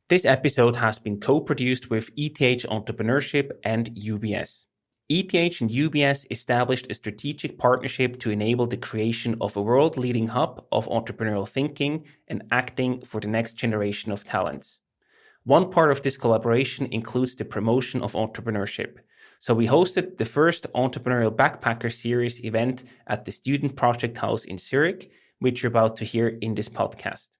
This episode has been co-produced with ETH Entrepreneurship and UBS. ETH and UBS established a strategic partnership to enable the creation of a world-leading hub of entrepreneurial thinking and acting for the next generation of talents. One part of this collaboration includes the promotion of entrepreneurship. So we hosted the first Entrepreneurial Backpacker Series event at the Student Project House in Zurich, which you're about to hear in this podcast.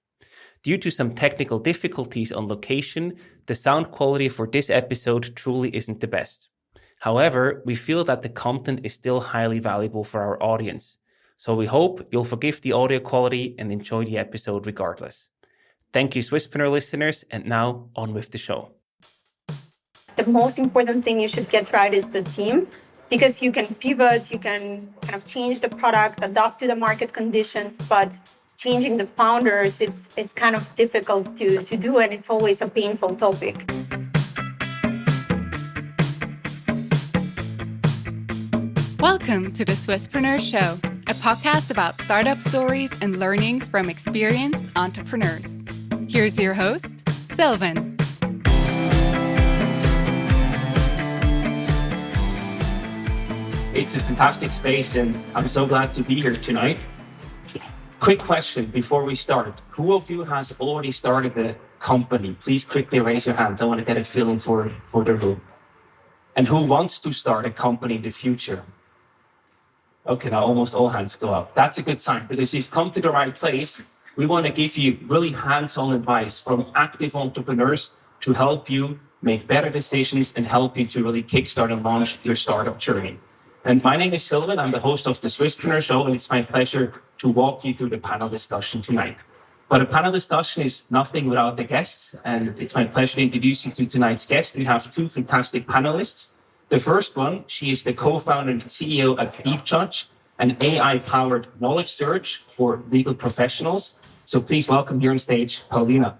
Due to some technical difficulties on location, the sound quality for this episode truly isn't the best. However, we feel that the content is still highly valuable for our audience. So we hope you'll forgive the audio quality and enjoy the episode regardless. Thank you, Swisspreneur listeners, and now on with the show. The most important thing you should get right is the team, because you can pivot, you can kind of change the product, adapt to the market conditions, but changing the founders, it's kind of difficult to do, and it's always a painful topic. Welcome to the Swisspreneur Show, a podcast about startup stories and learnings from experienced entrepreneurs. Here's your host, Silvan. It's a fantastic space, and I'm so glad to be here tonight. Quick question before we start. Who of you has already started a company? Please quickly raise your hands. I want to get a feeling for the room. And who wants to start a company in the future? Okay, now almost all hands go up. That's a good sign, because you've come to the right place. We want to give you really hands-on advice from active entrepreneurs to help you make better decisions and help you to really kickstart and launch your startup journey. And my name is Silvan. I'm the host of the Swisspreneur Show, and it's my pleasure to walk you through the panel discussion tonight. But a panel discussion is nothing without the guests, and it's my pleasure to introduce you to tonight's guest. We have two fantastic panelists. The first one, she is the co-founder and CEO at Deep Judge, an AI-powered knowledge search for legal professionals. So please welcome here on stage, Paulina.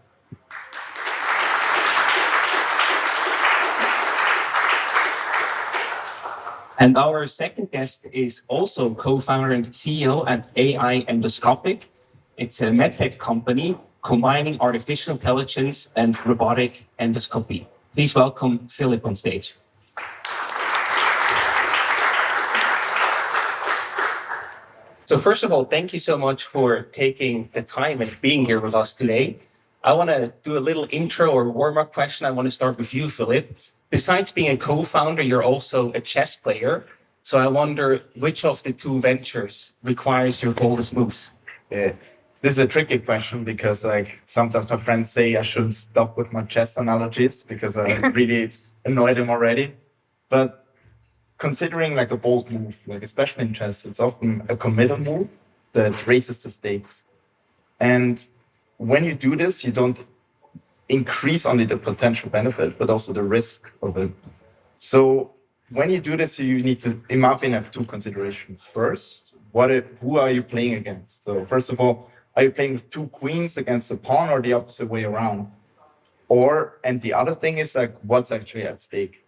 And our second guest is also co-founder and CEO at AI Endoscopic. It's a medtech company combining artificial intelligence and robotic endoscopy. Please welcome Philippe on stage. So first of all, thank you so much for taking the time and being here with us today. I want to do a little intro or warm-up question. I want to start with you, Philippe. Besides being a co-founder, you're also a chess player. So I wonder which of the two ventures requires your boldest moves? Yeah, this is a tricky question because sometimes my friends say I should stop with my chess analogies because I really annoy them already. But considering a bold move, especially in chess, it's often a committal move that raises the stakes. And when you do this, you don't increase only the potential benefit, but also the risk of it. So when you do this, you need to, in my opinion, have two considerations. First, who are you playing against? So first of all, are you playing with two queens against a pawn or the opposite way around? And the other thing is what's actually at stake?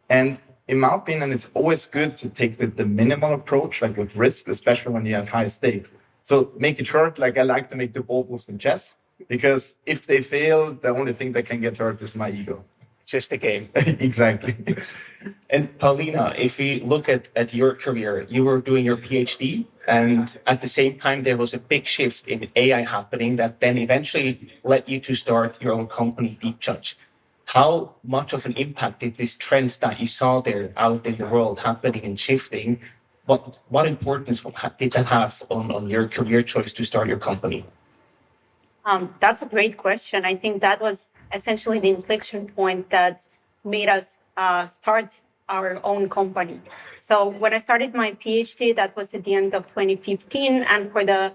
And in my opinion, it's always good to take the minimal approach, with risk, especially when you have high stakes. So make it short, I like to make the bold moves in chess, because if they fail, the only thing that can get hurt is my ego. Just a game. Exactly. And Paulina, if we look at your career, you were doing your PhD, and at the same time, there was a big shift in AI happening that then eventually led you to start your own company, Deep Judge. How much of an impact did this trend that you saw there out in the world happening and shifting, what importance did that have on your career choice to start your company? That's a great question. I think that was essentially the inflection point that made us start our own company. So when I started my PhD, that was at the end of 2015. And for the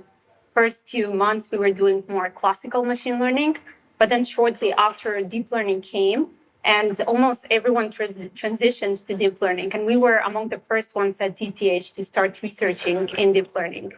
first few months, we were doing more classical machine learning. But then shortly after, deep learning came, and almost everyone transitioned to deep learning. And we were among the first ones at DTH to start researching in deep learning.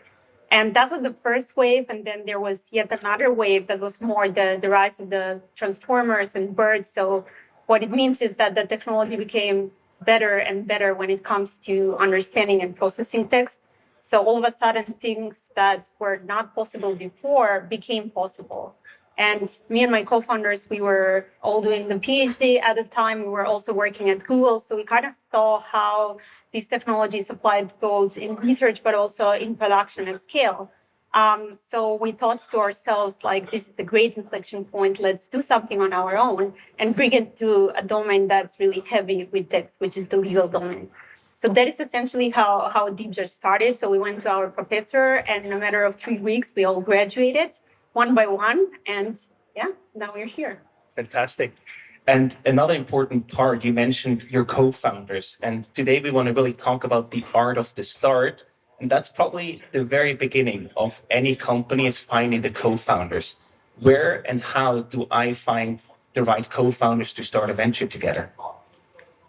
And that was the first wave. And then there was yet another wave that was more the rise of the transformers and birds. So what it means is that the technology became better and better when it comes to understanding and processing text. So all of a sudden, things that were not possible before became possible. And me and my co-founders, we were all doing the PhD at the time. We were also working at Google. So we kind of saw how these technologies applied both in research, but also in production at scale. So we thought to ourselves, like, this is a great inflection point. Let's do something on our own and bring it to a domain that's really heavy with text, which is the legal domain. So that is essentially how DeepJudge started. So we went to our professor, and in a matter of 3 weeks, we all graduated one by one. And yeah, now we're here. Fantastic. And another important part, you mentioned your co-founders. And today we want to really talk about the art of the start. And that's probably the very beginning of any company, is finding the co-founders. Where and how do I find the right co-founders to start a venture together?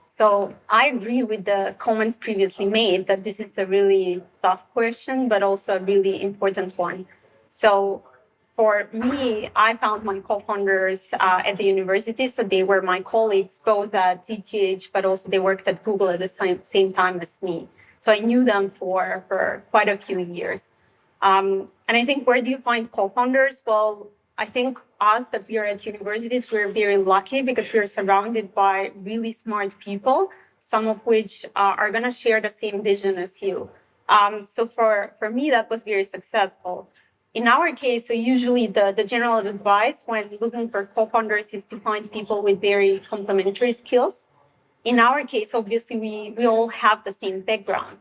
So I agree with the comments previously made that this is a really tough question, but also a really important one. So for me, I found my co-founders at the university. So they were my colleagues, both at TTH, but also they worked at Google at the same time as me. So I knew them for quite a few years. And I think, where do you find co-founders? Well, I think us that we are at universities, we're very lucky because we're surrounded by really smart people, some of which are going to share the same vision as you. So for me, that was very successful. In our case, so usually the general advice when looking for co-founders is to find people with very complementary skills. In our case, obviously, we all have the same background.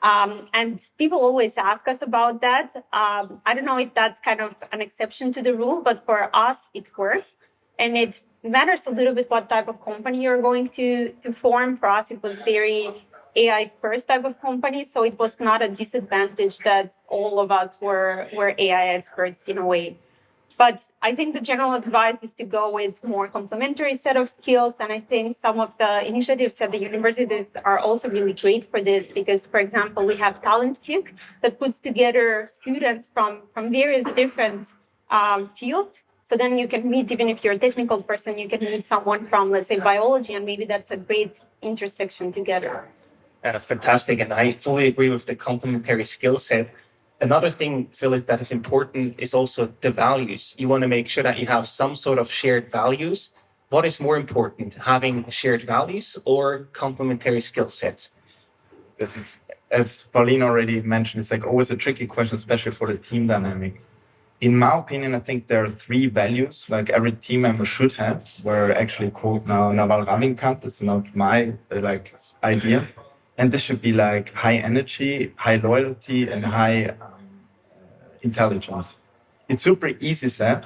And people always ask us about that. I don't know if that's kind of an exception to the rule, but for us, it works. And it matters a little bit what type of company you're going to form. For us, it was very AI first type of company. So it was not a disadvantage that all of us were AI experts in a way. But I think the general advice is to go with more complementary set of skills. And I think some of the initiatives at the universities are also really great for this because, for example, we have Talent Kick that puts together students from various different fields. So then you can meet, even if you're a technical person, you can meet someone from, let's say, biology, and maybe that's a great intersection together. Fantastic. And I fully agree with the complementary skill set. Another thing, Philip, that is important is also the values. You want to make sure that you have some sort of shared values. What is more important, having shared values or complementary skill sets? As Paulina already mentioned, it's like always a tricky question, especially for the team dynamic. In my opinion, I think there are 3 values like every team member should have, were actually quote now Naval Ravikant. It's not my idea. And this should be like high energy, high loyalty, and high intelligence. It's super easy said,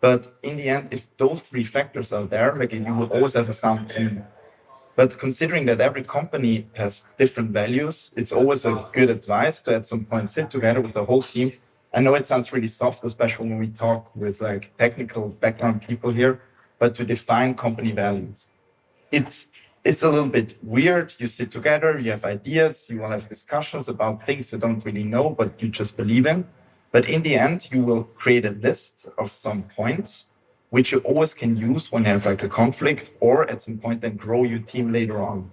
but in the end, if those 3 factors are there, like you will always have a sound team. But considering that every company has different values, it's always a good advice to at some point sit together with the whole team. I know it sounds really soft, especially when we talk with like technical background people here, but to define company values. It's a little bit weird. You sit together, you have ideas, you will have discussions about things you don't really know, but you just believe in. But in the end, you will create a list of some points which you always can use when you have like a conflict or at some point then grow your team later on.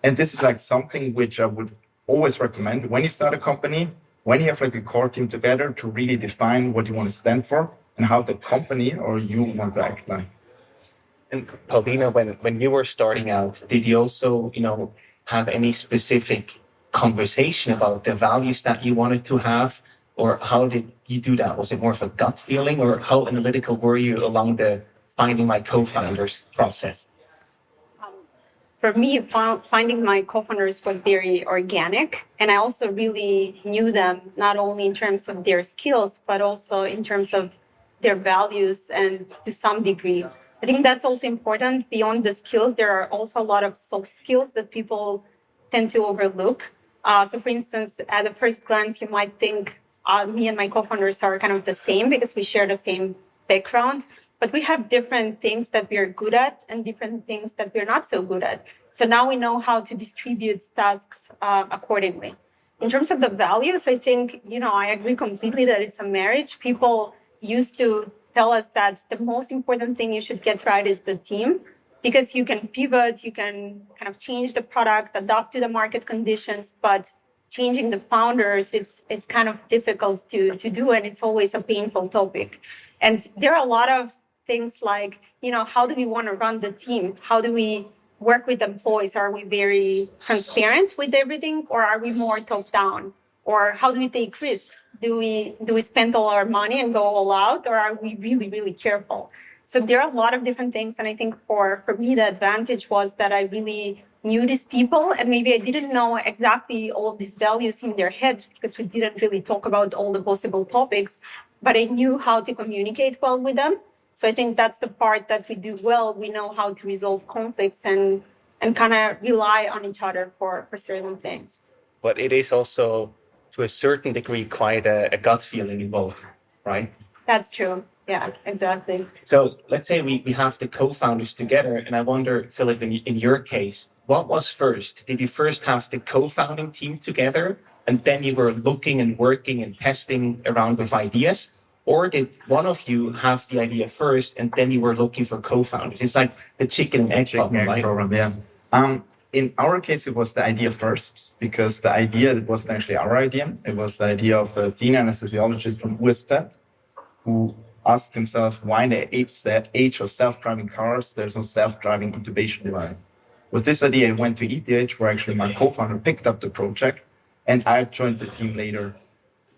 And this is like something which I would always recommend when you start a company, when you have like a core team together to really define what you want to stand for and how the company or you want to act like. And Paulina, when you were starting out, did you also, have any specific conversation about the values that you wanted to have? Or how did you do that? Was it more of a gut feeling, or how analytical were you along the finding my co-founders process? For me, finding my co-founders was very organic. And I also really knew them, not only in terms of their skills, but also in terms of their values and to some degree. I think that's also important. Beyond the skills, there are also a lot of soft skills that people tend to overlook. So for instance, at the first glance, you might think me and my co-founders are kind of the same because we share the same background. But we have different things that we are good at and different things that we're not so good at. So now we know how to distribute tasks accordingly. In terms of the values, I think, I agree completely that it's a marriage. People used to tell us that the most important thing you should get right is the team, because you can pivot, you can kind of change the product, adapt to the market conditions, but changing the founders, it's kind of difficult to do, and it's always a painful topic. And there are a lot of things like, how do we want to run the team? How do we work with employees? Are we very transparent with everything, or are we more top down? Or how do we take risks? Do we spend all our money and go all out, or are we really, really careful? So there are a lot of different things. And I think for me, the advantage was that I really knew these people, and maybe I didn't know exactly all of these values in their head because we didn't really talk about all the possible topics, but I knew how to communicate well with them. So I think that's the part that we do well. We know how to resolve conflicts and kind of rely on each other for certain things. But it is also, to a certain degree, quite a gut feeling involved, right? That's true. Yeah, exactly. So let's say we have the co-founders together, and I wonder, Philip, in your case, what was first? Did you first have the co-founding team together, and then you were looking and working and testing around with ideas? Or did one of you have the idea first, and then you were looking for co-founders? It's like the chicken and egg problem, right? Yeah. In our case, it was the idea first, because the idea, it wasn't actually our idea. It was the idea of a senior anesthesiologist from UST who asked himself why in the age of self-driving cars, there's no self-driving intubation device. With this idea, I went to ETH, where actually my co-founder picked up the project, and I joined the team later.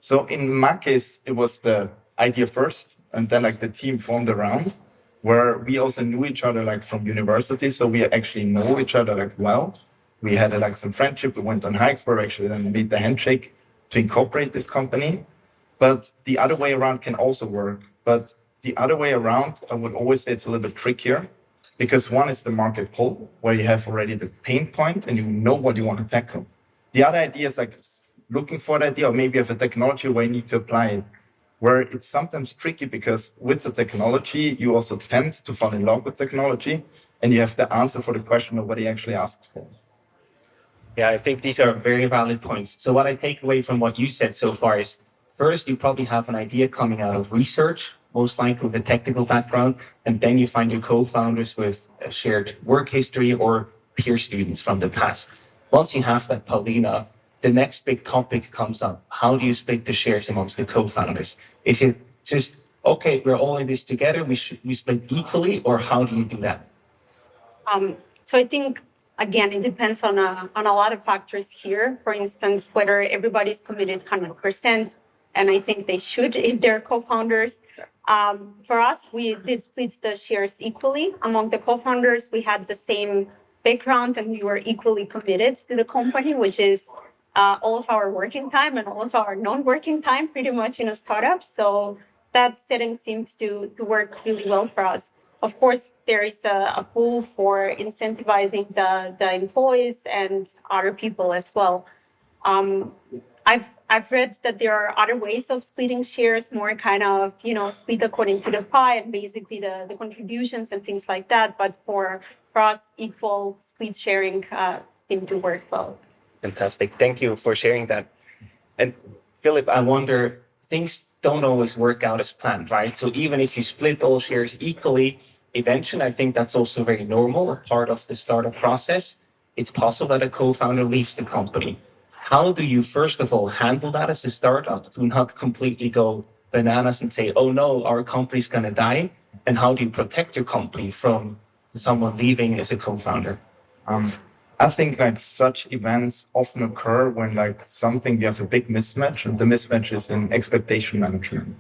So in my case, it was the idea first, and then like the team formed around, where we also knew each other like from university. So we actually know each other like well. We had like some friendship. We went on hikes where we actually then made the handshake to incorporate this company. But the other way around can also work. But the other way around, I would always say it's a little bit trickier, because one is the market pull, where you have already the pain point and you know what you want to tackle. The other idea is like looking for the idea, or maybe you have a technology where you need to apply it, where it's sometimes tricky because with the technology, you also tend to fall in love with technology, and you have the answer for the question of what he actually asked for. Yeah, I think these are very valid points. So what I take away from what you said so far is, first, you probably have an idea coming out of research, most likely with a technical background, and then you find your co-founders with a shared work history or peer students from the past. Once you have that, Paulina, the next big topic comes up. How do you split the shares amongst the co-founders? Is it just, okay, we're all in this together, we split equally, or how do you do that? So I think, again, it depends on a lot of factors here. For instance, whether everybody's committed 100%, and I think they should if they're co-founders. For us, we did split the shares equally among the co-founders. We had the same background and we were equally committed to the company, which is all of our working time and all of our non-working time pretty much in a startup. So that setting seemed to work really well for us. Of course, there is a pool for incentivizing the employees and other people as well. I've read that there are other ways of splitting shares, more kind of, split according to the pie and basically the contributions and things like that. But for us, equal split sharing seemed to work well. Fantastic. Thank you for sharing that. And Philip, I wonder, things don't always work out as planned, right? So even if you split all shares equally, eventually, I think that's also very normal, a part of the startup process. It's possible that a co-founder leaves the company. How do you, first of all, handle that as a startup to not completely go bananas and say, oh no, our company's going to die? And how do you protect your company from someone leaving as a co-founder? I think like such events often occur when like something, you have a big mismatch, and the mismatch is in expectation management.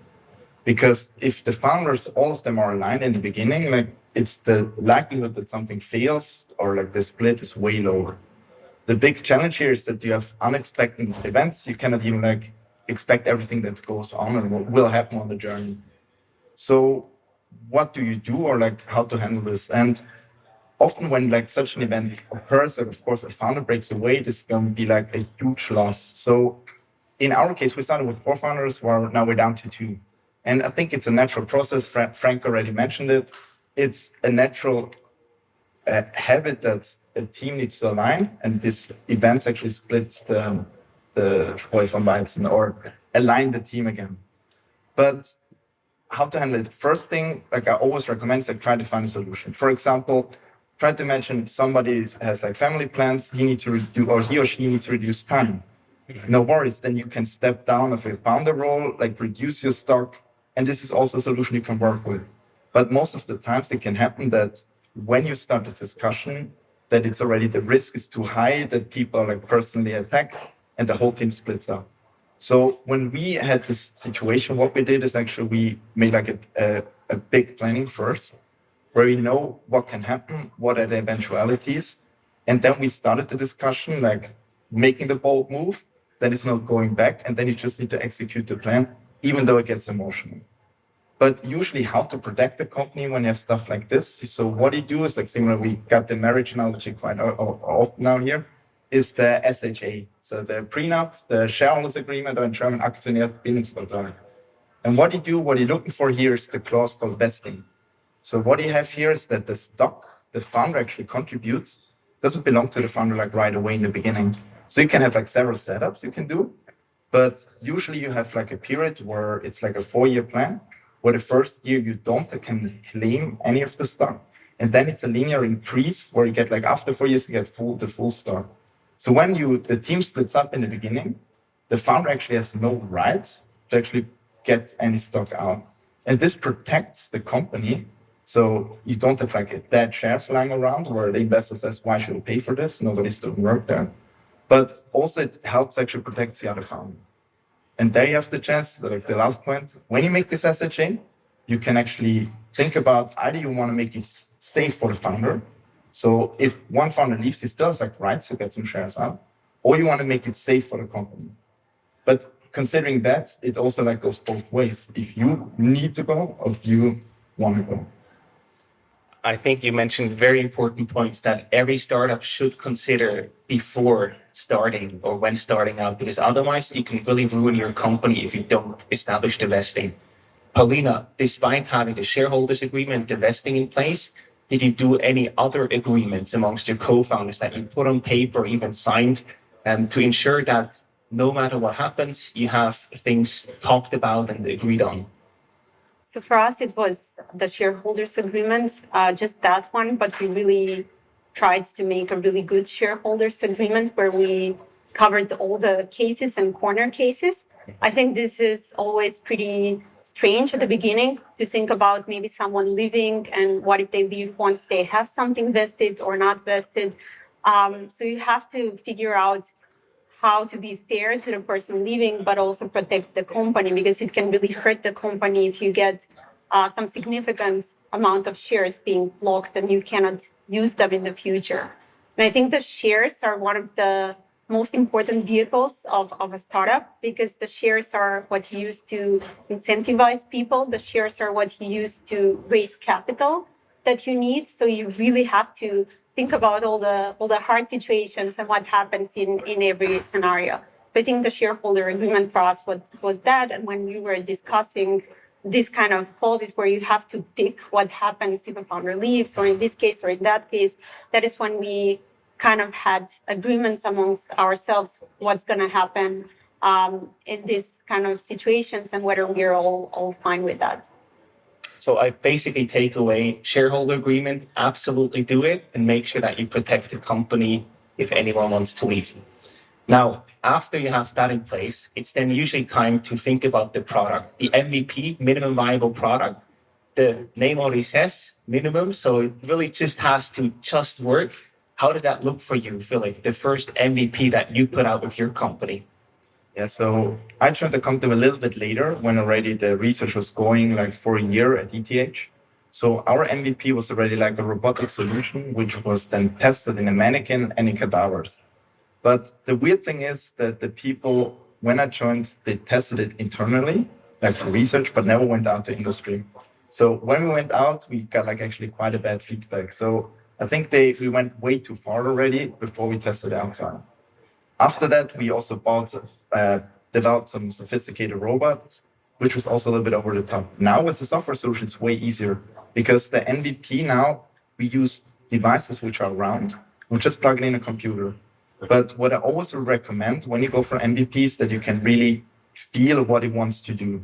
Because if the founders, all of them are aligned in the beginning, like it's the likelihood that something fails or like the split is way lower. The big challenge here is that you have unexpected events. You cannot even like expect everything that goes on and what will happen on the journey. So what do you do, or like how to handle this? And often when like such an event occurs, and of course a founder breaks away, this is going to be like a huge loss. So in our case, we started with 4 founders, while now we're down to 2. And I think it's a natural process. Frank already mentioned it. It's a natural habit that a team needs to align, and this event actually splits the Spreu from Weizen, or align the team again. But how to handle it? First thing, like I always recommend, is like try to find a solution. For example, try to mention somebody has like family plans. He or she needs to reduce time. no worries. Then you can step down of your founder role, like reduce your stock. And this is also a solution you can work with. But most of the times it can happen that when you start this discussion, that it's already the risk is too high, that people are like personally attacked and the whole team splits up. So when we had this situation, what we did is actually we made like a big planning first, where we know what can happen, what are the eventualities. And then we started the discussion, like making the bold move, then it's not going back. And then you just need to execute the plan, even though it gets emotional. But usually how to protect the company when you have stuff like this. So what you do is like similar, we got the marriage analogy quite often now here, is the SHA. So the prenup, the shareholders agreement, or in German Aktionärsbindungsvertrag. And what you do, what you're looking for here is the clause called vesting. So what you have here is that the stock the founder actually contributes doesn't belong to the founder like right away in the beginning. So you can have like several setups you can do, but usually you have like a period where it's like a 4-year plan, where the first year you can claim any of the stock. And then it's a linear increase where you get like after 4 years, you get the full stock. So when the team splits up in the beginning, the founder actually has no right to actually get any stock out. And this protects the company. So you don't have like dead shares lying around where the investor says, why should I pay for this? Nobody's doing work there. But also it helps actually protect the other founder. And there you have the chance, like the last point, when you make this asset chain, you can actually think about either you want to make it safe for the founder. So if one founder leaves, he still has like rights to get some shares out, or you want to make it safe for the company. But considering that, it also like goes both ways. If you need to go, or if you want to go. I think you mentioned very important points that every startup should consider before starting or when starting out, because otherwise you can really ruin your company if you don't establish the vesting. Paulina, despite having the shareholders agreement, the vesting in place, did you do any other agreements amongst your co-founders that you put on paper, even signed, to ensure that no matter what happens, you have things talked about and agreed on? So for us, it was the shareholders agreement, just that one, but we really tried to make a really good shareholders agreement where we covered all the cases and corner cases. I think this is always pretty strange at the beginning to think about maybe someone leaving and what if they leave once they have something vested or not vested. So you have to figure out how to be fair to the person leaving, but also protect the company, because it can really hurt the company if you get some significant amount of shares being blocked and you cannot use them in the future. And I think the shares are one of the most important vehicles of a startup, because the shares are what you use to incentivize people. The shares are what you use to raise capital that you need. So you really have to think about all the hard situations and what happens in every scenario. So I think the shareholder agreement for us was that. And when we were discussing this kind of clauses where you have to pick what happens if a founder leaves, or in this case or in that case, that is when we kind of had agreements amongst ourselves what's going to happen in these kind of situations and whether we're all fine with that. So I basically take away shareholder agreement, absolutely do it, and make sure that you protect the company if anyone wants to leave. Now, after you have that in place, it's then usually time to think about the product, the MVP, minimum viable product. The name already says minimum, so it really just has to just work. How did that look for you, Philippe, the first MVP that you put out with your company? Yeah, so I joined the company a little bit later when already the research was going like for a year at ETH. So our MVP was already like a robotic solution, which was then tested in a mannequin and in cadavers. But the weird thing is that the people, when I joined, they tested it internally, like for research, but never went out to industry. So when we went out, we got like actually quite a bad feedback. So I think we went way too far already before we tested it outside. After that, we also developed some sophisticated robots, which was also a little bit over the top. Now with the software solution, it's way easier because the MVP now, we use devices which are round. We just plug it in a computer. But what I always would recommend when you go for MVP is that you can really feel what it wants to do,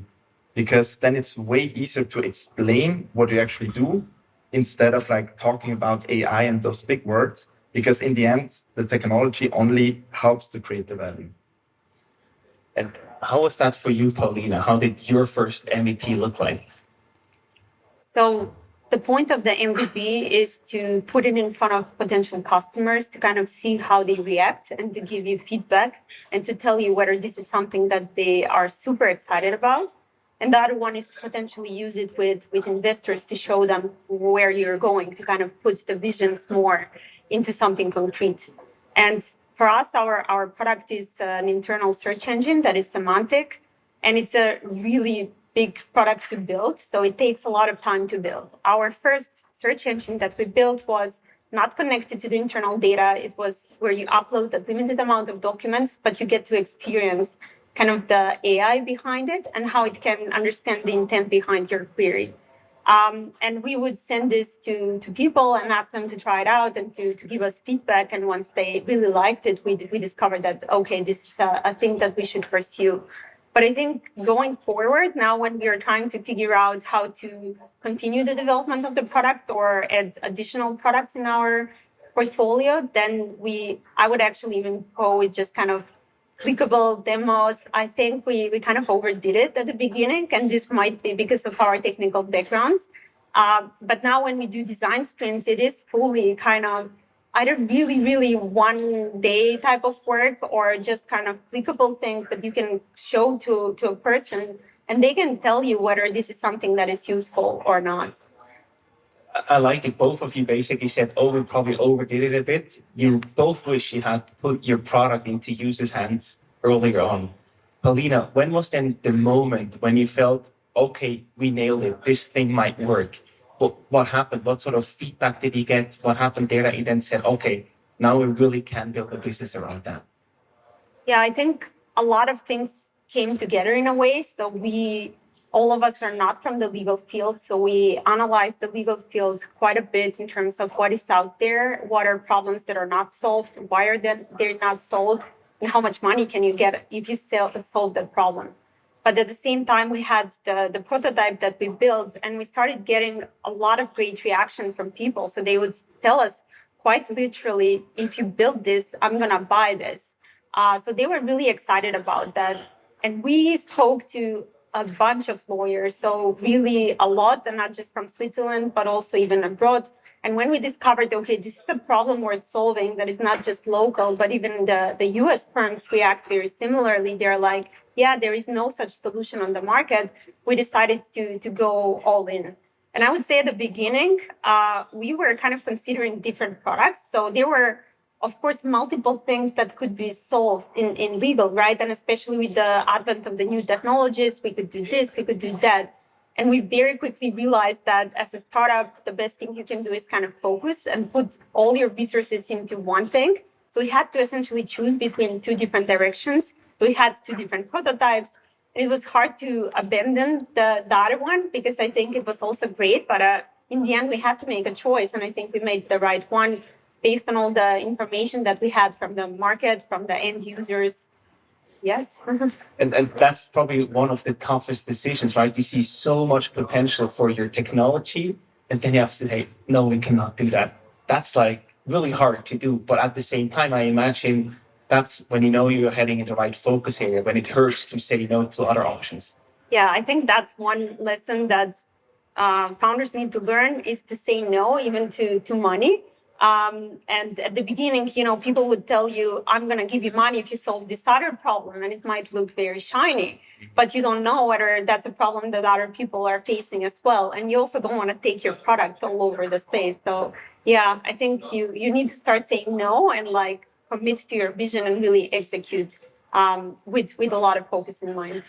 because then it's way easier to explain what you actually do instead of like talking about AI and those big words, because in the end, the technology only helps to create the value. And how was that for you, Paulina? How did your first MVP look like? So the point of the MVP is to put it in front of potential customers to kind of see how they react and to give you feedback and to tell you whether this is something that they are super excited about. And the other one is to potentially use it with investors to show them where you're going, to kind of put the visions more into something concrete. And for us, our product is an internal search engine that is semantic, and it's a really big product to build. So it takes a lot of time to build. Our first search engine that we built was not connected to the internal data. It was where you upload a limited amount of documents, but you get to experience kind of the AI behind it and how it can understand the intent behind your query. And we would send this to people and ask them to try it out and to give us feedback. And once they really liked it, we discovered that, okay, this is a thing that we should pursue. But I think going forward, now when we are trying to figure out how to continue the development of the product or add additional products in our portfolio, then I would actually even go with just kind of clickable demos. I think we kind of overdid it at the beginning, and this might be because of our technical backgrounds. But now when we do design sprints, it is fully kind of either really, really one day type of work or just kind of clickable things that you can show to a person and they can tell you whether this is something that is useful or not. I like it. Both of you basically said, oh, we probably overdid it a bit. You both wish you had put your product into users' hands earlier on. Paulina, when was then the moment when you felt, okay, we nailed it, this thing might work? What happened? What sort of feedback did you get? What happened there that you then said, okay, now we really can build a business around that? Yeah, I think a lot of things came together in a way. So all of us are not from the legal field. So we analyzed the legal field quite a bit in terms of what is out there, what are problems that are not solved, why are they're not solved, and how much money can you get if you solve that problem. But at the same time, we had the prototype that we built, and we started getting a lot of great reaction from people. So they would tell us quite literally, if you build this, I'm going to buy this. So they were really excited about that. And we spoke to a bunch of lawyers, so really a lot, and not just from Switzerland, but also even abroad. And when we discovered, okay, this is a problem worth solving that is not just local, but even the US firms react very similarly. They're like, yeah, there is no such solution on the market. We decided to go all in. And I would say at the beginning, we were kind of considering different products. So there were, of course, multiple things that could be solved in legal, right? And especially with the advent of the new technologies, we could do this, we could do that. And we very quickly realized that as a startup, the best thing you can do is kind of focus and put all your resources into one thing. So we had to essentially choose between two different directions. So we had two different prototypes. It was hard to abandon the other one because I think it was also great. But in the end, we had to make a choice. And I think we made the right one based on all the information that we had from the market, from the end users. Yes. And that's probably one of the toughest decisions, right? You see so much potential for your technology, and then you have to say, no, we cannot do that. That's like really hard to do. But at the same time, I imagine that's when you know you're heading in the right focus area, when it hurts to say no to other options. Yeah, I think that's one lesson that founders need to learn is to say no, even to money. And at the beginning, people would tell you, I'm going to give you money if you solve this other problem. And it might look very shiny, but you don't know whether that's a problem that other people are facing as well. And you also don't want to take your product all over the space. So yeah, I think you need to start saying no and like commit to your vision and really execute with a lot of focus in mind.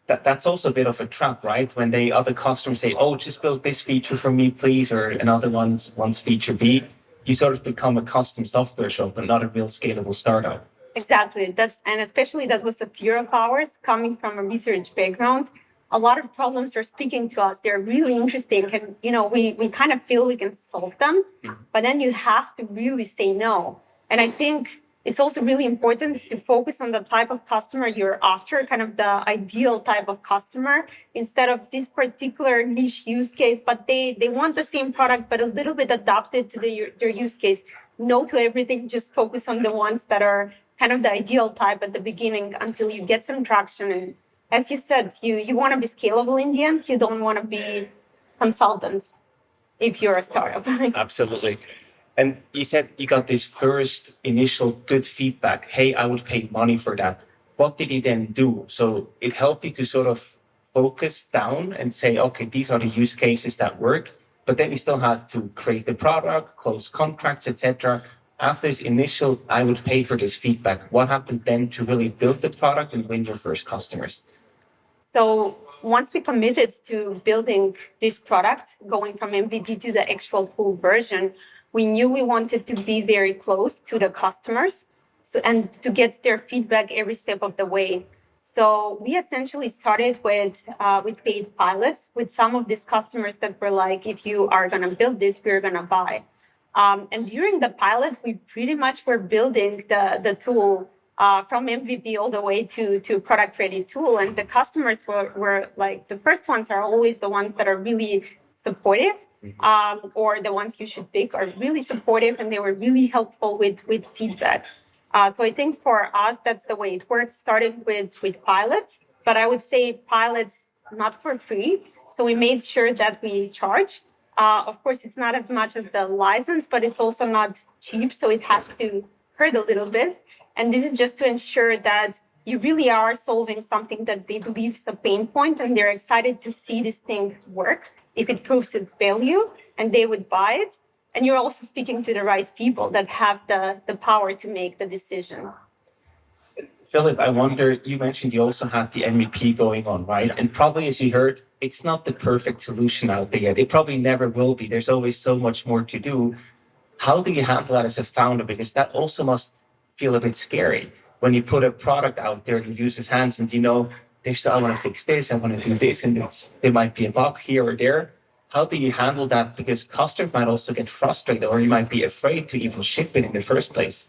That's also a bit of a trap, right? When the other customers say, "Oh, just build this feature for me, please," or another one's wants feature B, you sort of become a custom software shop and not a real scalable startup. Exactly. And especially that was a fear of ours coming from a research background. A lot of problems are speaking to us. They're really interesting, and we kind of feel we can solve them. But then you have to really say no. And I think it's also really important to focus on the type of customer you're after, kind of the ideal type of customer, instead of this particular niche use case, but they want the same product, but a little bit adapted to their use case. No to everything, just focus on the ones that are kind of the ideal type at the beginning until you get some traction. And as you said, you want to be scalable in the end. You don't want to be consultant if you're a startup. Absolutely. And you said you got this first initial good feedback. Hey, I would pay money for that. What did you then do? So it helped you to sort of focus down and say, okay, these are the use cases that work. But then you still had to create the product, close contracts, etc. After this initial, I would pay for this feedback. What happened then to really build the product and win your first customers? So once we committed to building this product, going from MVP to the actual full version, we knew we wanted to be very close to the customers and to get their feedback every step of the way. So we essentially started with paid pilots with some of these customers that were like, if you are going to build this, we're going to buy. And during the pilot, we pretty much were building the tool from MVP all the way to product ready tool. And the customers were like, the first ones are always the ones that are really supportive, or the ones you should pick are really supportive, and they were really helpful with feedback. So I think for us, that's the way it worked. Started with pilots, but I would say pilots not for free. So we made sure that we charge. Of course, it's not as much as the license, but it's also not cheap. So it has to hurt a little bit. And this is just to ensure that you really are solving something that they believe is a pain point, and they're excited to see this thing work if it proves its value, and they would buy it. And you're also speaking to the right people that have the power to make the decision. Philip, I wonder, you mentioned you also had the MVP going on, right? And probably, as you heard, it's not the perfect solution out there yet. It probably never will be. There's always so much more to do. How do you handle that as a founder? Because that also must feel a bit scary when you put a product out there in users' hands and I want to fix this, I want to do this, and there might be a bug here or there. How do you handle that? Because customers might also get frustrated, or you might be afraid to even ship it in the first place.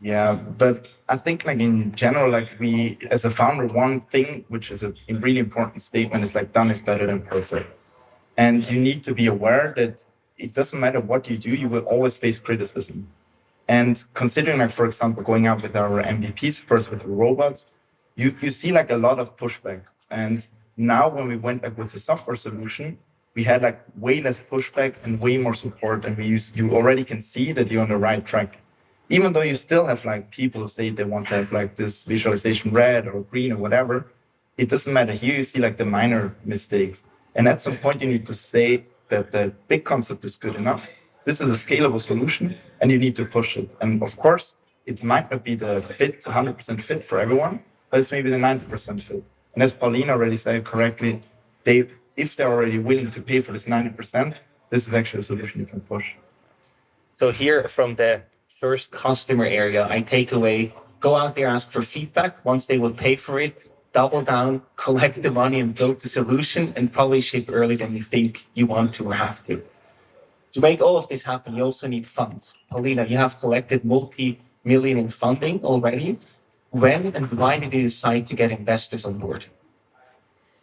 Yeah, but I think like in general, like we as a founder, one thing which is a really important statement is like done is better than perfect. And you need to be aware that it doesn't matter what you do, you will always face criticism. And considering like, for example, going out with our MVPs, first with robots, you see like a lot of pushback. And now when we went like with the software solution, we had like way less pushback and way more support. And you already can see that you're on the right track. Even though you still have like people who say they want to have like this visualization red or green or whatever, it doesn't matter. Here you see like the minor mistakes. And at some point you need to say that the big concept is good enough. This is a scalable solution and you need to push it. And of course, it might not be the 100% fit for everyone, but it's maybe the 90% fit. And as Paulina already said correctly, if they're already willing to pay for this 90%, this is actually a solution you can push. So here from the first customer area, I take away, go out there, ask for feedback. Once they will pay for it, double down, collect the money and build the solution, and probably ship earlier than you think you want to or have to. To make all of this happen, you also need funds. Paulina, you have collected multi-million in funding already. When and why did you decide to get investors on board?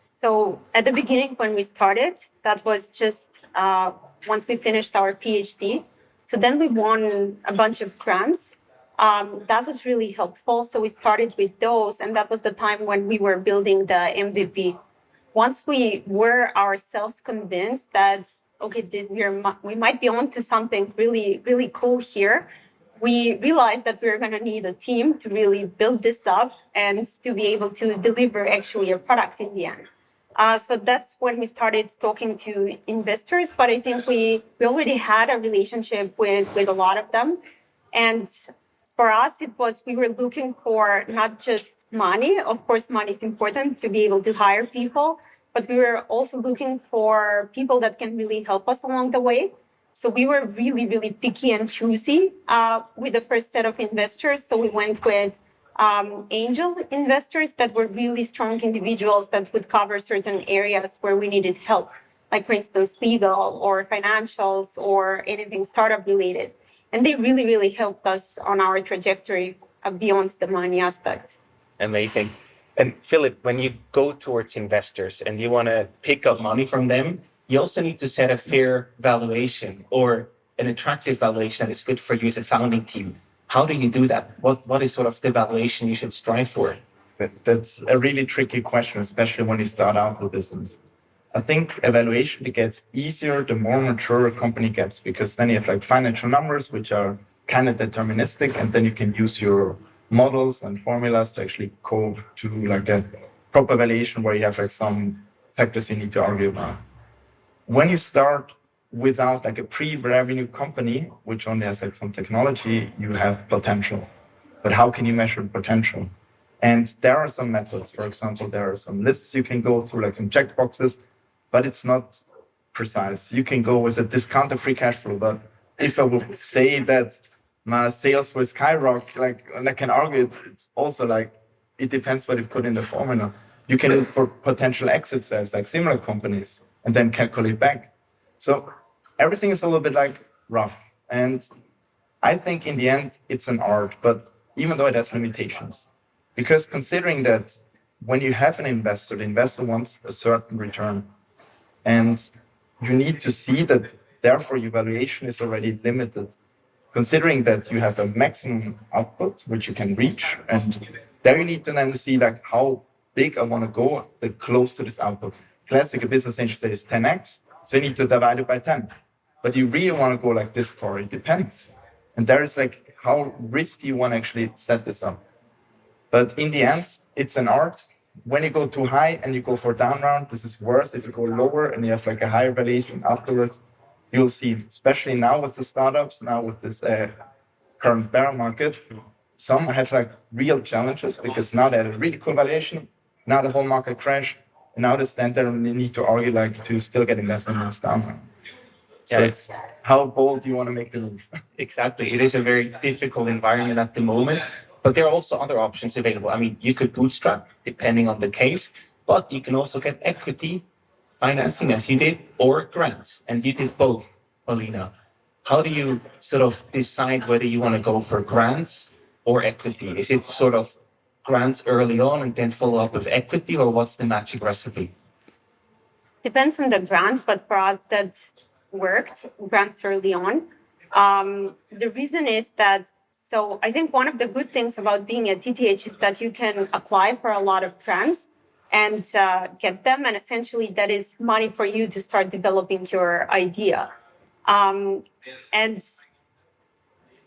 So at the beginning, when we started, that was just once we finished our PhD. So then we won a bunch of grants. That was really helpful. So we started with those, and that was the time when we were building the MVP. Once we were ourselves convinced that, okay, we might be on to something really, really cool here, we realized that we were going to need a team to really build this up and to be able to deliver actually a product in the end. So that's when we started talking to investors, but I think we already had a relationship with a lot of them. And for us, we were looking for not just money. Of course, money is important to be able to hire people, but we were also looking for people that can really help us along the way. So we were really, really picky and choosy with the first set of investors. So we went with angel investors that were really strong individuals that would cover certain areas where we needed help, like for instance, legal or financials or anything startup related. And they really, really helped us on our trajectory beyond the money aspect. Amazing. And Philip, when you go towards investors and you want to pick up money from them, you also need to set a fair valuation or an attractive valuation that is good for you as a founding team. How do you do that? What is sort of the valuation you should strive for? That's a really tricky question, especially when you start out with business. I think evaluation gets easier the more mature a company gets, because then you have like financial numbers which are kind of deterministic, and then you can use your models and formulas to actually go to like a proper valuation where you have like some factors you need to argue about. When you start without like a pre-revenue company, which only has like some technology, you have potential. But how can you measure potential? And there are some methods. For example, there are some lists you can go through, like some checkboxes, but it's not precise. You can go with a discounted free cash flow, but if I would say that my sales will skyrocket, like, and I can argue it, it's also like, it depends what you put in the formula. You can look for potential exit sales, like similar companies, and then calculate back. So everything is a little bit like rough. And I think in the end, it's an art, but even though it has limitations. Because considering that when you have an investor, the investor wants a certain return. And you need to see that, therefore, your valuation is already limited. Considering that you have a maximum output, which you can reach, and there you need to then see like how big I want to go, the close to this output. Classic business angel says 10x, so you need to divide it by 10. But you really want to go like this for it depends. And there is like how risky you want to actually set this up. But in the end, it's an art. When you go too high and you go for down round, this is worse. If you go lower and you have like a higher valuation afterwards, you'll see, especially now with the startups, now with this current bear market, some have like real challenges because now they had a really cool valuation. Now the whole market crashed. And now they stand there and they need to argue like to still get investment in this down round. So Yeah. it's how bold do you want to make the move? Exactly. It is a very difficult environment at the moment, but there are also other options available. I mean, you could bootstrap depending on the case, but you can also get equity financing as you did, or grants. And you did both, Paulina. How do you sort of decide whether you want to go for grants or equity? Is it sort of grants early on and then follow up with equity, or what's the magic recipe? Depends on the grants, but for us that worked, grants early on. The reason is that, so I think one of the good things about being a TTH is that you can apply for a lot of grants and get them, and essentially that is money for you to start developing your idea. And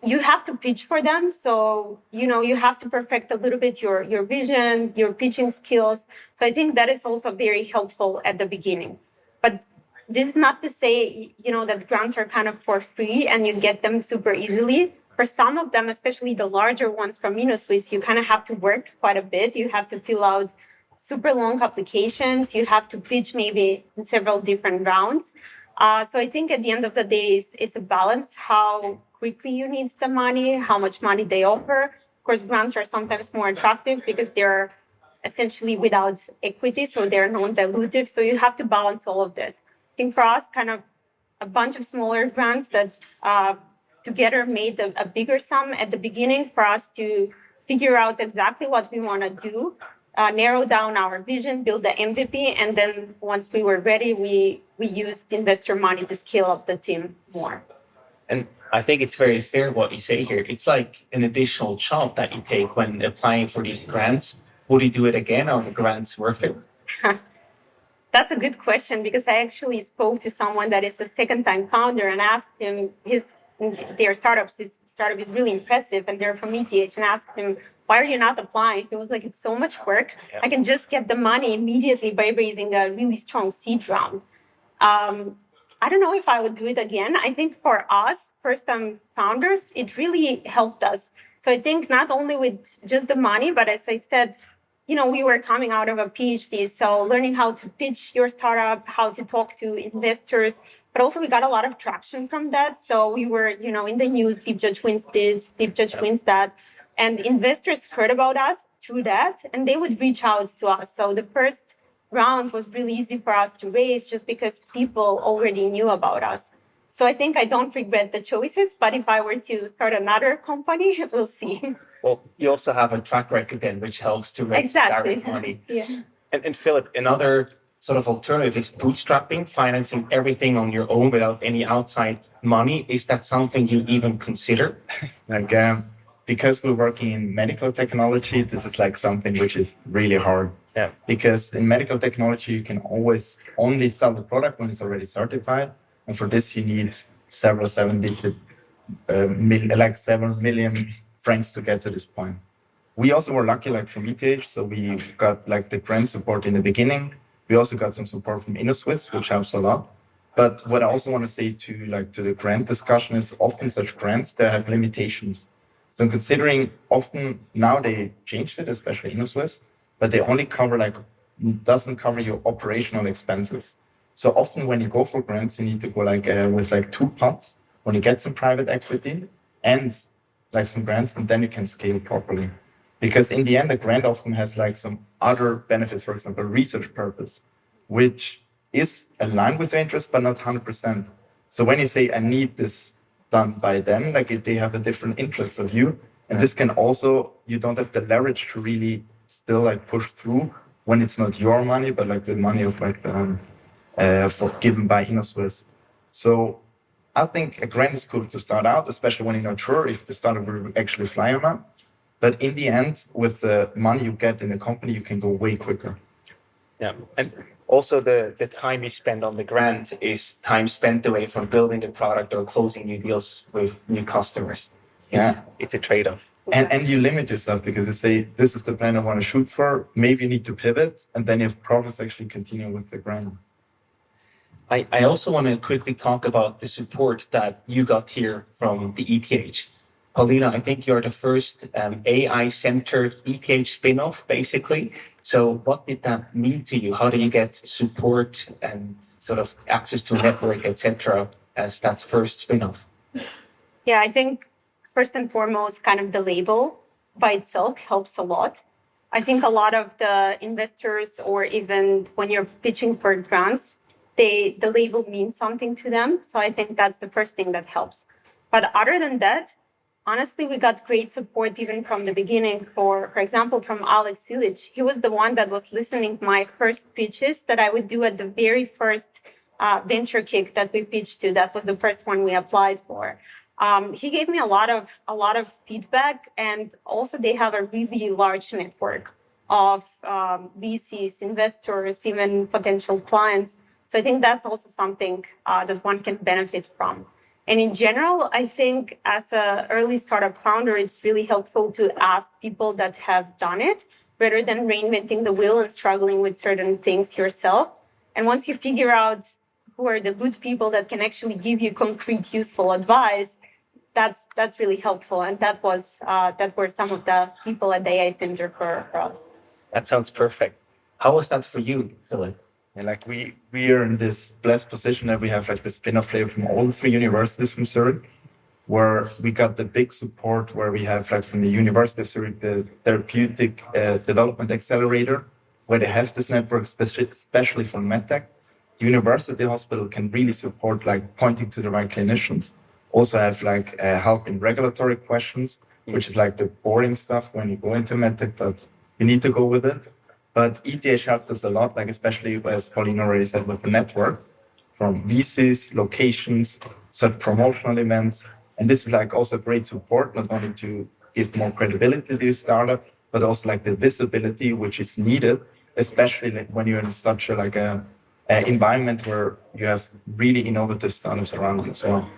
you have to pitch for them. So, you have to perfect a little bit your vision, your pitching skills. So I think that is also very helpful at the beginning. But this is not to say, that grants are kind of for free and you get them super easily. For some of them, especially the larger ones from Swiss, you kind of have to work quite a bit. You have to fill out super long applications. You have to pitch maybe in several different rounds. So I think at the end of the day, it's a balance how quickly you need the money, how much money they offer. Of course, grants are sometimes more attractive because they're essentially without equity, so they're non-dilutive. So you have to balance all of this. I think for us, kind of a bunch of smaller grants that together made a bigger sum at the beginning for us to figure out exactly what we want to do, narrow down our vision, build the MVP, and then once we were ready, we used investor money to scale up the team more. And I think it's very fair what you say here. It's like an additional job that you take when applying for these grants. Would you do it again? Are the grants worth it? That's a good question, because I actually spoke to someone that is a second-time founder and asked him their startup is really impressive and they're from ETH, and asked him, why are you not applying? He was like, it's so much work. Yeah. I can just get the money immediately by raising a really strong seed round. I don't know if I would do it again. I think for us, first-time founders, it really helped us. So I think not only with just the money, but as I said, we were coming out of a PhD, so learning how to pitch your startup, how to talk to investors, but also we got a lot of traction from that. So we were, in the news, Deep Judge wins this, Deep Judge wins that. And investors heard about us through that, and they would reach out to us. So the first round was really easy for us to raise just because people already knew about us. So I think I don't regret the choices, but if I were to start another company, we'll see. Well, you also have a track record then, which helps to raise direct money. Yeah. And Philip, another sort of alternative is bootstrapping, financing everything on your own without any outside money. Is that something you even consider? because we're working in medical technology, this is like something which is really hard. Yeah. Because in medical technology, you can always only sell the product when it's already certified. And for this, you need several 7 million francs to get to this point. We also were lucky, like from ETH, so we got like the grant support in the beginning. We also got some support from InnoSwiss, which helps a lot. But what I also want to say to the grant discussion is often such grants, they have limitations. So considering often now they changed it, especially InnoSwiss, but they only cover doesn't cover your operational expenses. So often when you go for grants, you need to go with two pots when you get some private equity and like some grants, and then you can scale properly. Because in the end, the grant often has like some other benefits, for example, research purpose, which is aligned with your interest, but not 100%. So when you say, I need this done by then, they have a different interest of you. And this can also, you don't have the leverage to really still like push through when it's not your money, but like the money of given by InnoSwiss. So I think a grant is cool to start out, especially when you're not sure if the startup will actually fly or not. But in the end, with the money you get in the company, you can go way quicker. Yeah, and also the time you spend on the grant is time spent away from building the product or closing new deals with new customers. It's a trade-off. And you limit yourself because you say, this is the plan I want to shoot for. Maybe you need to pivot, and then you have problems actually continue with the grant. I also want to quickly talk about the support that you got here from the ETH. Paulina, I think you're the first AI-centered ETH spin-off, basically. So what did that mean to you? How do you get support and sort of access to a network, etc., as that first spin-off? Yeah, I think first and foremost, kind of the label by itself helps a lot. I think a lot of the investors, or even when you're pitching for grants, the label means something to them. So I think that's the first thing that helps. But other than that, honestly, we got great support even from the beginning. For example, from Alex Silic. He was the one that was listening to my first pitches that I would do at the very first venture kick that we pitched to. That was the first one we applied for. He gave me a lot of feedback, and also they have a really large network of VCs, investors, even potential clients. So I think that's also something that one can benefit from. And in general, I think as an early startup founder, it's really helpful to ask people that have done it rather than reinventing the wheel and struggling with certain things yourself. And once you figure out who are the good people that can actually give you concrete, useful advice, that's really helpful. And that were some of the people at the AI Center for us. That sounds perfect. How was that for you, Philippe? And we are in this blessed position that we have like the spin-off layer from all the 3 universities from Zurich, where we got the big support, where we have like from the University of Zurich, the Therapeutic Development Accelerator, where they have this network, especially for MedTech. University hospital can really support like pointing to the right clinicians. Also have like help in regulatory questions, which is like the boring stuff when you go into MedTech, but you need to go with it. But ETH helped us a lot, like especially as Paulina already said, with the network from VCs, locations, such promotional events. And this is like also great support, not only to give more credibility to this startup, but also like the visibility which is needed, especially like when you're in such a environment where you have really innovative startups around you as well.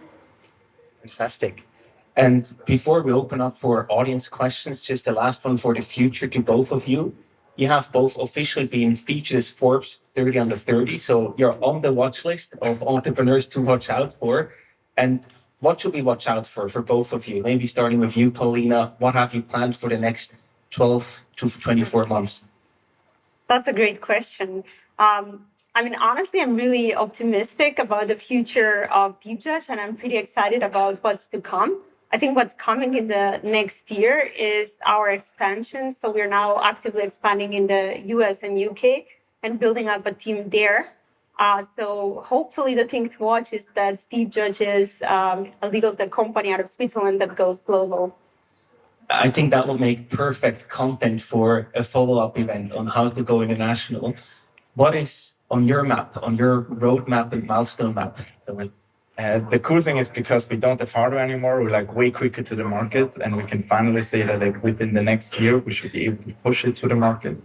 Fantastic. And before we open up for audience questions, just the last one for the future to both of you. You have both officially been featured as Forbes 30 under 30. So you're on the watch list of entrepreneurs to watch out for. And what should we watch out for both of you? Maybe starting with you, Paulina. What have you planned for the next 12 to 24 months? That's a great question. Honestly, I'm really optimistic about the future of Deep Judge, and I'm pretty excited about what's to come. I think what's coming in the next year is our expansion. So we're now actively expanding in the US and UK and building up a team there. So hopefully the thing to watch is that Deep Judge is a legal tech company out of Switzerland that goes global. I think that will make perfect content for a follow-up event on how to go international. What is on your map, on your roadmap and milestone map, Philippe? The cool thing is because we don't have hardware anymore, we're like way quicker to the market, and we can finally say that like within the next year we should be able to push it to the market.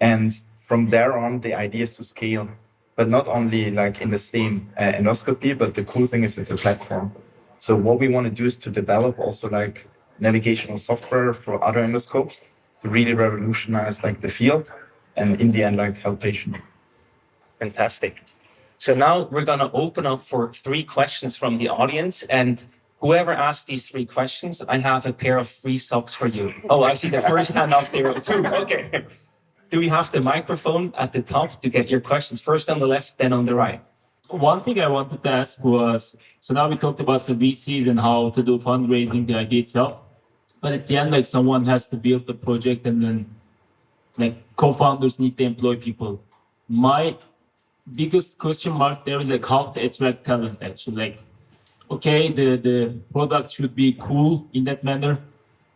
And from there on, the idea is to scale, but not only like in the same endoscopy, but the cool thing is it's a platform. So what we want to do is to develop also like navigational software for other endoscopes to really revolutionize like the field and in the end like help patients. Fantastic. So now we're going to open up for 3 questions from the audience. And whoever asks these 3 questions, I have a pair of free socks for you. Oh, I see the first hand up there too. Okay. Do we have the microphone at the top to get your questions? First on the left, then on the right. One thing I wanted to ask was, so now we talked about the VCs and how to do fundraising, the idea itself. But at the end, like someone has to build the project and then like co-founders need to employ people. My biggest question mark there is like how to attract talent actually. Like, okay, the product should be cool in that manner.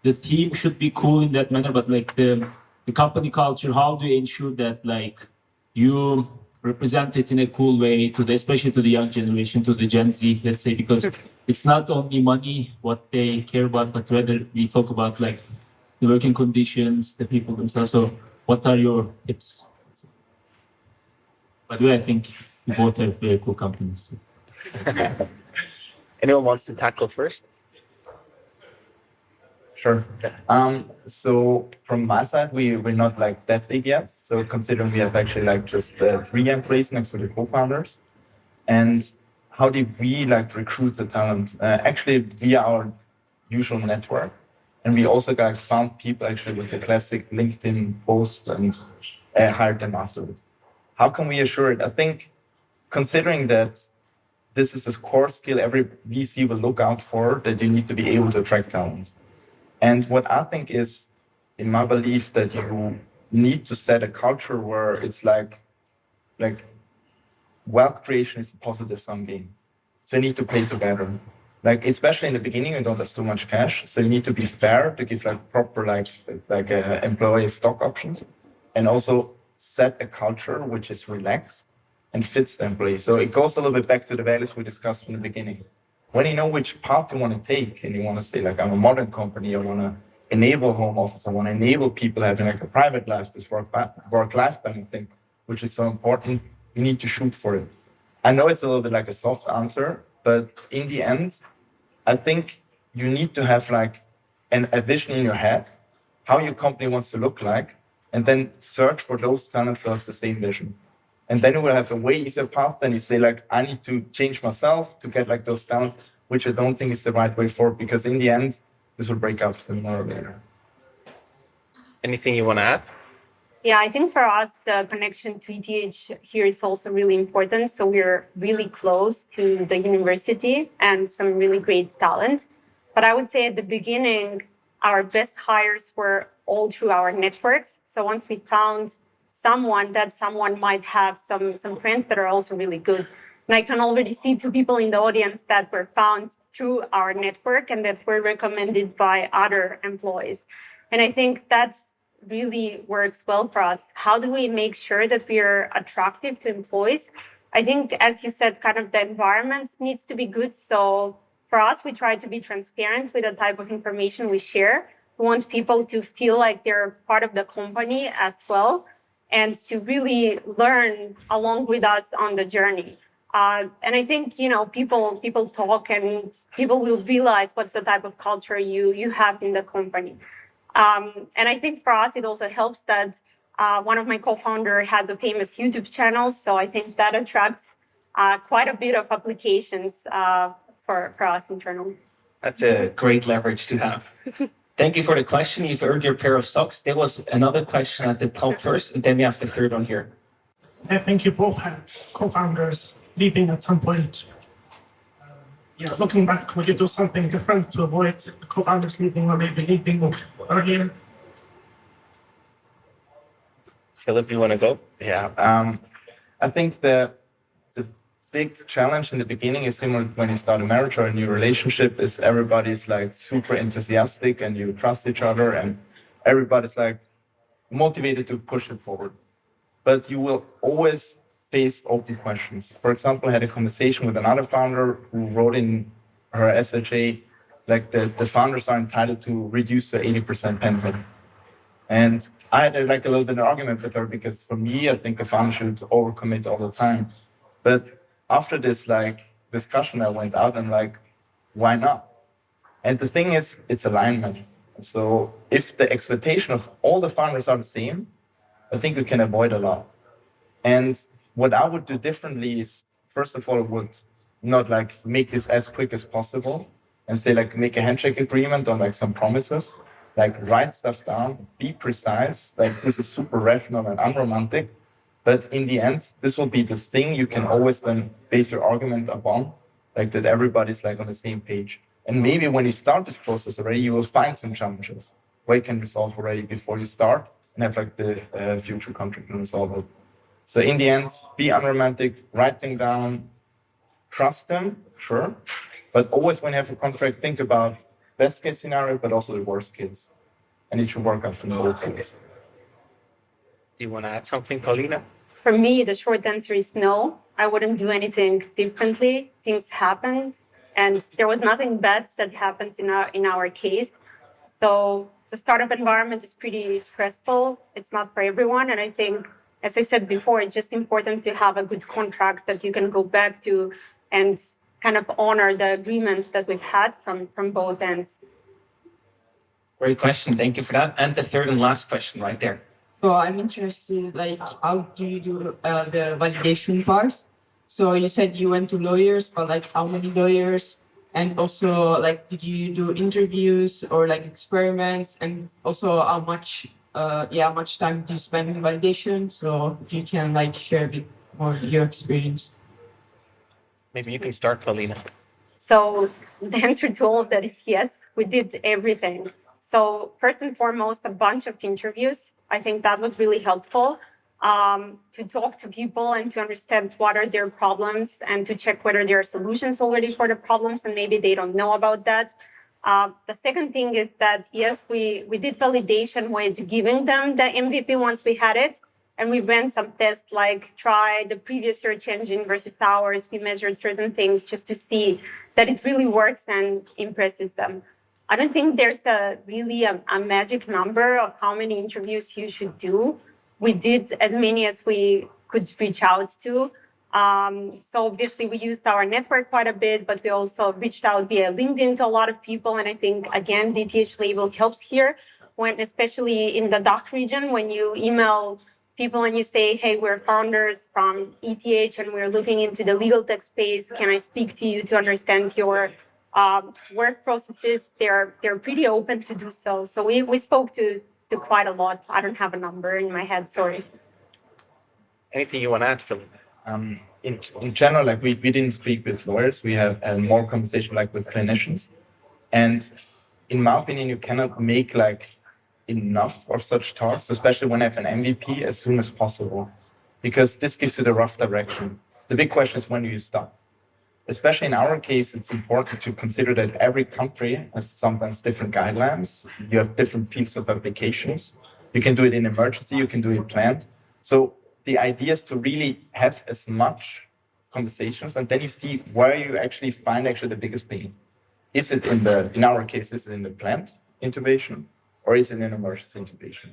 The team should be cool in that manner, but like the company culture, how do you ensure that like you represent it in a cool way to the, especially to the young generation, to the Gen Z, let's say, because it's not only money, what they care about, but rather we talk about like the working conditions, the people themselves. So what are your tips? By the way, I think you both have very cool companies. Anyone wants to tackle first? Sure. So from my side, we're not like that big yet. So considering we have actually like just 3 employees next to the co-founders. And how did we like recruit the talent? Actually via our usual network. And we also got found people actually with the classic LinkedIn post and hired them afterwards. How can we assure it? I think considering that this is a core skill every VC will look out for, that you need to be able to attract talent. And what I think is, in my belief, that you need to set a culture where it's like wealth creation is a positive sum game. So you need to play together. Like especially in the beginning, you don't have too much cash, so you need to be fair to give like proper employee stock options, and also set a culture which is relaxed and fits the employee. So it goes a little bit back to the values we discussed from the beginning. When you know which path you want to take and you want to say like, I'm a modern company, I want to enable home office, I want to enable people having like a private life, this work-life balance thing, which is so important, you need to shoot for it. I know it's a little bit like a soft answer, but in the end, I think you need to have like a vision in your head, how your company wants to look like, and then search for those talents who have the same vision. And then you will have a way easier path than you say like, I need to change myself to get like those talents, which I don't think is the right way forward, because in the end, this will break up sooner or later. Anything you want to add? Yeah, I think for us, the connection to ETH here is also really important. So we're really close to the university and some really great talent. But I would say at the beginning, our best hires were all through our networks. So once we found someone, that someone might have some friends that are also really good. And I can already see 2 people in the audience that were found through our network and that were recommended by other employees. And I think that's really works well for us. How do we make sure that we are attractive to employees? I think, as you said, kind of the environment needs to be good. So for us, we try to be transparent with the type of information we share. We want people to feel like they're part of the company as well, and to really learn along with us on the journey. And I think, people talk and people will realize what's the type of culture you have in the company. And I think for us, it also helps that one of my co-founders has a famous YouTube channel. So I think that attracts quite a bit of applications for us internally. That's a great leverage to have. Thank you for the question. You've earned your pair of socks. There was another question at the top first, and then we have the third one here. I think you both had co-founders leaving at some point. Looking back, would you do something different to avoid the co-founders leaving or maybe leaving earlier? Philippe, you want to go? Yeah. I think the big challenge in the beginning is similar when you start a marriage or a new relationship, is everybody's like super enthusiastic and you trust each other and everybody's like motivated to push it forward. But you will always face open questions. For example, I had a conversation with another founder who wrote in her SHA, like the founders are entitled to reduce to 80% pension. And I had like a little bit of an argument with her because for me, I think a founder should overcommit all the time. But after this like discussion, I went out and like, why not? And the thing is, it's alignment. So if the expectation of all the founders are the same, I think we can avoid a lot. And what I would do differently is, first of all, I would not like make this as quick as possible and say like make a handshake agreement on like some promises, like write stuff down, be precise. Like this is super rational and unromantic, but in the end, this will be the thing you can always then base your argument upon, like that everybody's like on the same page. And maybe when you start this process already, you will find some challenges where you can resolve already before you start and have like the future contract and resolve it. So in the end, be unromantic, write things down, trust them, sure. But always when you have a contract, think about best case scenario, but also the worst case. And it should work out from both ways. Do you want to add something, Paulina? For me, the short answer is no. I wouldn't do anything differently. Things happened, and there was nothing bad that happened in our case. So the startup environment is pretty stressful. It's not for everyone, and I think, as I said before, it's just important to have a good contract that you can go back to and kind of honor the agreements that we've had from both ends. Great question. Thank you for that. And the third and last question right there. So I'm interested, like, how do you do the validation part? So you said you went to lawyers, but like, how many lawyers? And also, like, did you do interviews or like experiments? And also, how much time do you spend in validation? So if you can like share a bit more your experience. Maybe you can start, Paulina. So the answer to all of that is yes, we did everything. So first and foremost, a bunch of interviews. I think that was really helpful to talk to people and to understand what are their problems and to check whether there are solutions already for the problems and maybe they don't know about that. The second thing is that, yes, we did validation with giving them the MVP once we had it. And we ran some tests like try the previous search engine versus ours. We measured certain things just to see that it really works and impresses them. I don't think there's really a magic number of how many interviews you should do. We did as many as we could reach out to. So obviously we used our network quite a bit, but we also reached out via LinkedIn to a lot of people. And I think, again, DTH label helps here, when, especially in the DACH region, when you email people and you say, hey, we're founders from ETH and we're looking into the legal tech space. Can I speak to you to understand your work processes? They're pretty open to do so. So we spoke to quite a lot. I don't have a number in my head, sorry. Anything you want to add, Philippe? In general, like we didn't speak with lawyers. We have more conversation like with clinicians. And in my opinion, you cannot make like enough of such talks, especially when I have an MVP, as soon as possible, because this gives you the rough direction. The big question is, when do you stop? Especially in our case, it's important to consider that every country has sometimes different guidelines. You have different fields of applications. You can do it in emergency, you can do it planned. So the idea is to really have as much conversations, and then you see where you actually find the biggest pain. Is it in our case, is it in the planned intubation, or is it in emergency intubation?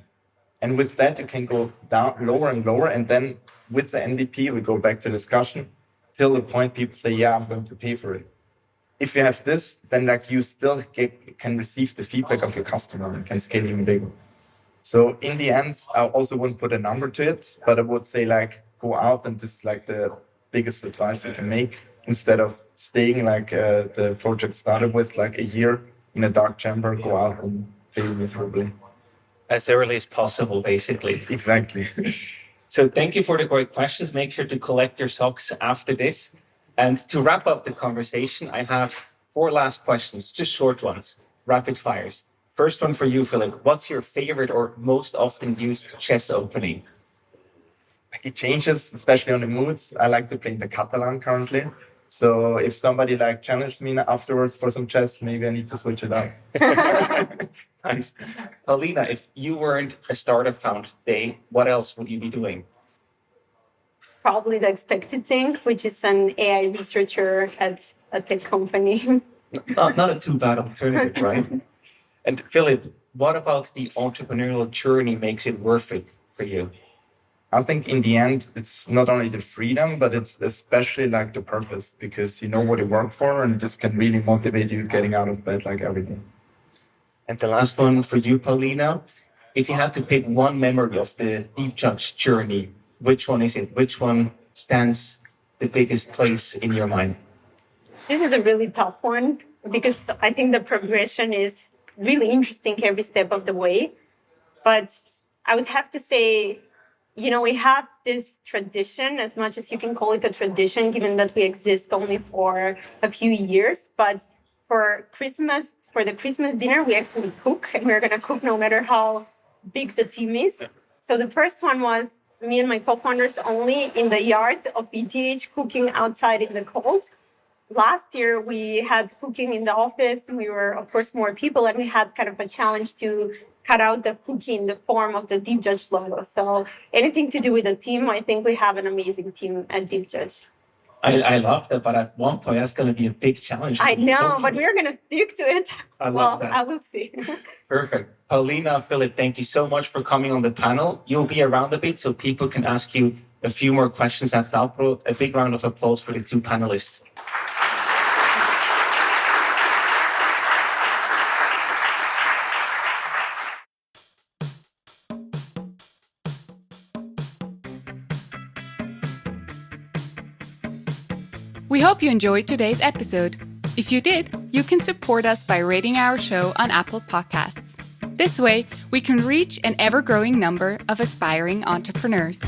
And with that, you can go down lower and lower. And then with the MVP, we go back to discussion till the point people say, yeah, I'm going to pay for it. If you have this, then like you still can receive the feedback of your customer and can scale even bigger. So in the end, I also wouldn't put a number to it, but I would say like go out, and this is like the biggest advice you can make, instead of staying like the project started with like a year in a dark chamber, go out and fail miserably. As early as possible, basically. Exactly. So thank you for the great questions. Make sure to collect your socks after this. And to wrap up the conversation, I have 4 last questions, just short ones, rapid fires. First one for you, Philip. What's your favorite or most often used chess opening? It changes, especially on the moods. I like to play the Catalan currently. So if somebody like challenged me afterwards for some chess, maybe I need to switch it up. Nice. Paulina, if you weren't a startup founder today, what else would you be doing? probably the expected thing, which is an AI researcher at a tech company. Not a too bad alternative, right? And Philip, what about the entrepreneurial journey makes it worth it for you? I think in the end, it's not only the freedom, but it's especially like the purpose, because you know what you work for, and this can really motivate you getting out of bed like every day. And the last one for you, Paulina. If you had to pick one memory of the Deep Judge journey, which one is it? Which one stands the biggest place in your mind? This is a really tough one because I think the progression is really interesting every step of the way. But I would have to say, we have this tradition, as much as you can call it a tradition, given that we exist only for a few years. But for the Christmas dinner, we actually cook, and we're going to cook no matter how big the team is. So the first one was me and my co-founders only in the yard of ETH cooking outside in the cold. Last year, we had cooking in the office. We were, of course, more people, and we had kind of a challenge to cut out the cookie in the form of the Deep Judge logo. So anything to do with the team, I think we have an amazing team at Deep Judge. I love that, but at one point that's going to be a big challenge. I for you, know, hopefully. but we're going to stick to it. I love that. I will see. Perfect. Paulina, Philip, thank you so much for coming on the panel. You'll be around a bit so people can ask you a few more questions at the outro. A big round of applause for the two panelists. We hope you enjoyed today's episode. If you did, you can support us by rating our show on Apple Podcasts. This way, we can reach an ever-growing number of aspiring entrepreneurs.